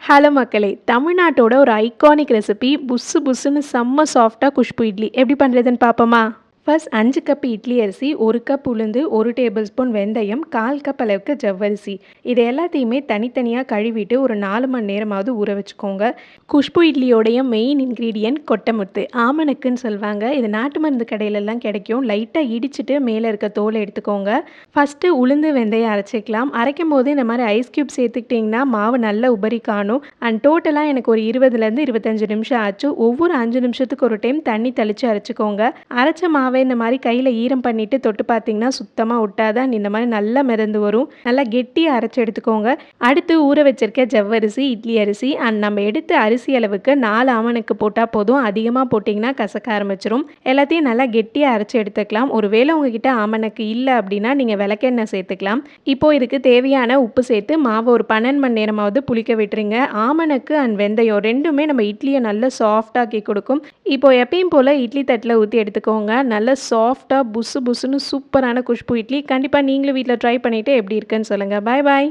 Hello மக்களே! தமிழ்நாட்டோட ஒரு ஐகானிக் ரெசிபி புஸ்ஸு புஸ்ஸுன்னு செம்ம சாஃப்ட்டா குஷ்பு இட்லி எப்படி பண்ணுறதுன்னு பார்ப்போமா? ஃபர்ஸ்ட் 5 கப் இட்லி அரிசி, 1 கப் உளுந்து, 1 டேபிள் ஸ்பூன் வெந்தயம், 1/4 கப் அளவுக்கு ஜவ்வரிசி. இது எல்லாத்தையுமே தனித்தனியாக கழுவிட்டு ஒரு 4 மணி நேரமாவது ஊற வச்சுக்கோங்க. குஷ்பு இட்லியோடைய மெயின் இன்க்ரீடியன்ட் கொட்டமுத்து, ஆமணக்குன்னு சொல்லுவாங்க. இது நாட்டு மருந்து கடையிலெல்லாம் கிடைக்கும். லைட்டாக இடிச்சிட்டு மேலே இருக்க தோலை எடுத்துக்கோங்க. ஃபஸ்ட்டு உளுந்து வெந்தயம் அரைச்சிக்கலாம். அரைக்கும் போது இந்த மாதிரி ஐஸ் க்யூப் சேர்த்துக்கிட்டிங்கன்னா மாவு நல்ல உபரி காணும். அண்ட் டோட்டலாக எனக்கு ஒரு 20லேருந்து 25 நிமிஷம் ஆச்சு. ஒவ்வொரு 5 நிமிஷத்துக்கு ஒரு டைம் தண்ணி தெளித்து அரைச்சிக்கோங்க. அரைச்ச மாவு இந்த மாதிரி கையில் ஈரம் பண்ணிவிட்டு தொட்டு பார்த்தீங்கன்னா சுத்தமாக ஒட்டாதான். இந்த மாதிரி நல்லா மிதந்து வரும். நல்லா கெட்டியாக அரைச்சி எடுத்துக்கோங்க. அடுத்து ஊற வச்சிருக்க ஜவ்வரிசி, இட்லி அரிசி அண்ட் நம்ம எடுத்த அரிசி அளவுக்கு 4 ஆமணக்கு போட்டால் போதும். அதிகமாக போட்டிங்கன்னா கசக்க ஆரம்பிச்சிடும். எல்லாத்தையும் நல்லா கெட்டியாக அரைச்சி எடுத்துக்கலாம். ஒருவேளை உங்ககிட்ட ஆமணக்கு இல்லை அப்படின்னா நீங்கள் விளக்கெண்ணெய் சேர்த்துக்கலாம். இப்போது இதுக்கு தேவையான உப்பு சேர்த்து மாவை ஒரு 12 மணி நேரமாவது புளிக்க விட்டுருங்க. ஆமணக்கு அண்ட் வெந்தயம் ரெண்டுமே நம்ம இட்லியை நல்லா சாஃப்டாக்கி கொடுக்கும். இப்போது எப்பயும் போல் இட்லி தட்டில் ஊற்றி எடுத்துக்கோங்க. நல்ல சாஃப்டாக புஸ்ஸு புஸ்ஸுன்னு சூப்பரான குஷ்பு இட்லி. கண்டிப்பாக நீங்களும் வீட்டில் ட்ரை பண்ணிவிட்டு எப்படி இருக்குன்னு சொல்லுங்கள். பாய் பாய்.